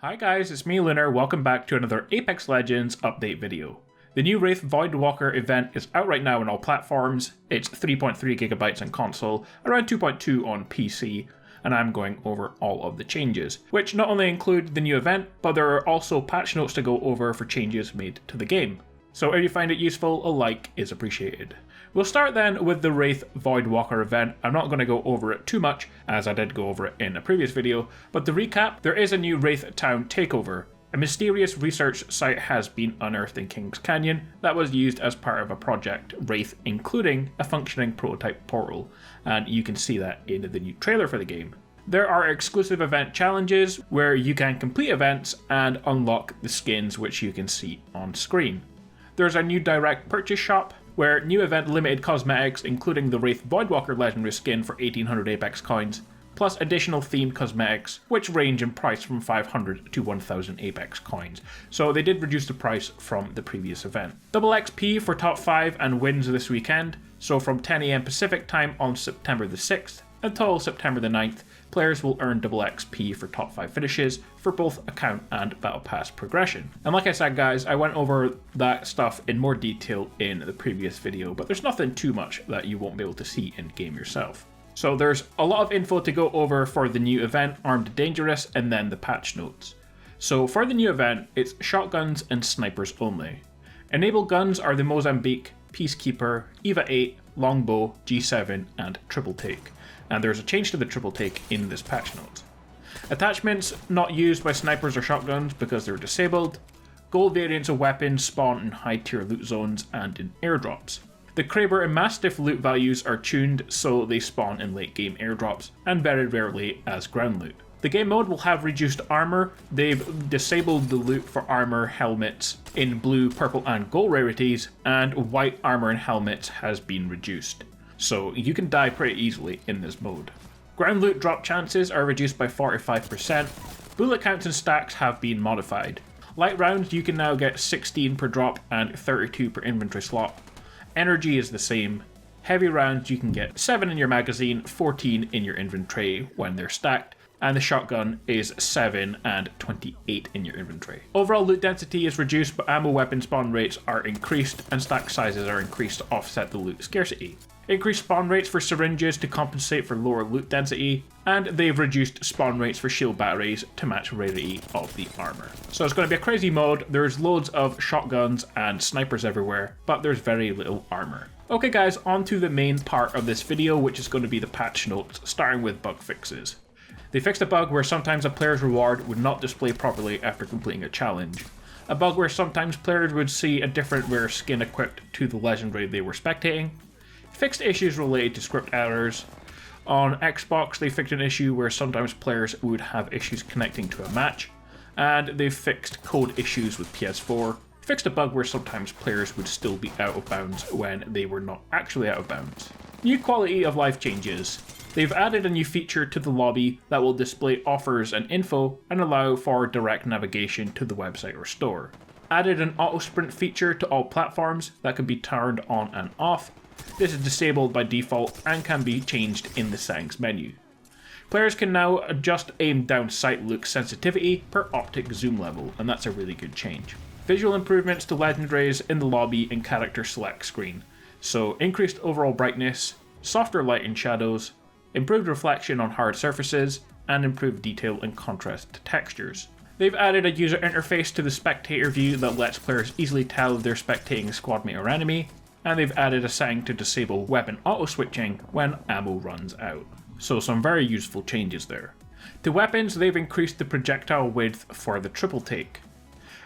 Hi guys, it's me Lunar, welcome back to another Apex Legends update video. The new Wraith Voidwalker event is out right now on all platforms. It's 3.3 gigabytes on console, around 2.2 on PC, and I'm going over all of the changes, which not only include the new event, but there are also patch notes to go over for changes made to the game. So if you find it useful, a like is appreciated. We'll start then with the Wraith Voidwalker event. I'm not going to go over it too much, as I did go over it in a previous video, but to recap, there is a new Wraith Town takeover. A mysterious research site has been unearthed in Kings Canyon that was used as part of a project Wraith, including a functioning prototype portal, and you can see that in the new trailer for the game. There are exclusive event challenges where you can complete events and unlock the skins which you can see on screen. There's a new direct purchase shop, where new event limited cosmetics including the Wraith Voidwalker legendary skin for 1800 Apex coins, plus additional themed cosmetics which range in price from 500 to 1000 Apex coins, so they did reduce the price from the previous event. Double XP for top 5 and wins this weekend, so from 10 AM Pacific time on September the 6th until September the 9th, players will earn double XP for top 5 finishes for both account and battle pass progression. And like I said guys, I went over that stuff in more detail in the previous video, but there's nothing too much that you won't be able to see in game yourself. So there's a lot of info to go over for the new event, Armed Dangerous, and then the patch notes. So for the new event, it's shotguns and snipers only. Enabled guns are the Mozambique, Peacekeeper, EVA 8, Longbow, G7, and Triple Take. And there's a change to the Triple Take in this patch note. Attachments not used by snipers or shotguns because they're disabled. Gold variants of weapons spawn in high tier loot zones and in airdrops. The Kraber and Mastiff loot values are tuned so they spawn in late game airdrops and very rarely as ground loot. The game mode will have reduced armor. They've disabled the loot for armor helmets in blue, purple and gold rarities, and white armor and helmets has been reduced. So you can die pretty easily in this mode. Ground loot drop chances are reduced by 45%. Bullet counts and stacks have been modified. Light rounds you can now get 16 per drop and 32 per inventory slot. Energy is the same. Heavy rounds you can get 7 in your magazine, 14 in your inventory when they're stacked, and the shotgun is 7 and 28 in your inventory. Overall loot density is reduced, but ammo weapon spawn rates are increased and stack sizes are increased to offset the loot scarcity. Increased spawn rates for syringes to compensate for lower loot density, and they've reduced spawn rates for shield batteries to match rarity of the armor. So it's going to be a crazy mode. There's loads of shotguns and snipers everywhere, but there's very little armor. Okay guys, on to the main part of this video, which is going to be the patch notes, starting with bug fixes. They fixed a bug where sometimes a player's reward would not display properly after completing a challenge. A bug where sometimes players would see a different rare skin equipped to the legendary they were spectating. Fixed issues related to script errors. On Xbox, they fixed an issue where sometimes players would have issues connecting to a match. And they fixed code issues with PS4. Fixed a bug where sometimes players would still be out of bounds when they were not actually out of bounds. New quality of life changes. They've added a new feature to the lobby that will display offers and info and allow for direct navigation to the website or store. Added an auto sprint feature to all platforms that can be turned on and off. This is disabled by default and can be changed in the settings menu. Players can now adjust aim down sight look sensitivity per optic zoom level, and that's a really good change. Visual improvements to legendaries in the lobby and character select screen. So increased overall brightness, softer light and shadows, improved reflection on hard surfaces, and improved detail and contrast to textures. They've added a user interface to the spectator view that lets players easily tell if they're spectating a squad mate or enemy, and they've added a setting to disable weapon auto-switching when ammo runs out. So some very useful changes there. To weapons, they've increased the projectile width for the Triple Take.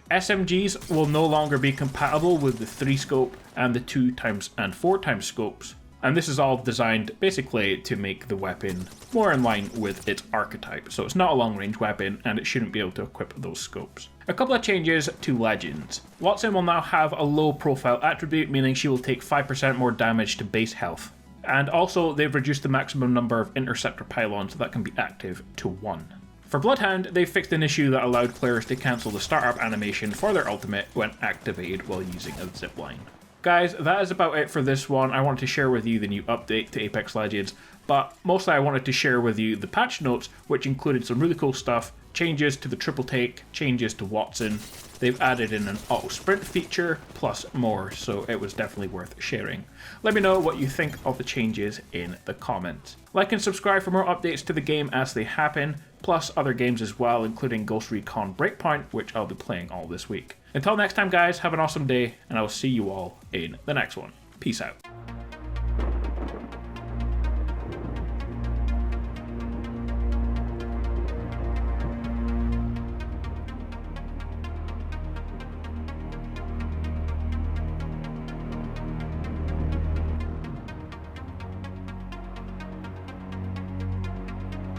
SMGs will no longer be compatible with the 3-scope and the 2x and 4x scopes, and this is all designed basically to make the weapon more in line with its archetype, so it's not a long-range weapon and it shouldn't be able to equip those scopes. A couple of changes to Legends. Wattson will now have a low profile attribute, meaning she will take 5% more damage to base health. And also they've reduced the maximum number of interceptor pylons that can be active to 1. For Bloodhound, they fixed an issue that allowed players to cancel the startup animation for their ultimate when activated while using a zipline. Guys, that is about it for this one. I wanted to share with you the new update to Apex Legends, but mostly I wanted to share with you the patch notes, which included some really cool stuff, changes to the triple take, changes to Wattson. They've added in an auto sprint feature, plus more, so it was definitely worth sharing. Let me know what you think of the changes in the comments. Like and subscribe for more updates to the game as they happen, plus other games as well, including Ghost Recon Breakpoint, which I'll be playing all this week. Until next time guys, have an awesome day, and I will see you all in the next one. Peace out.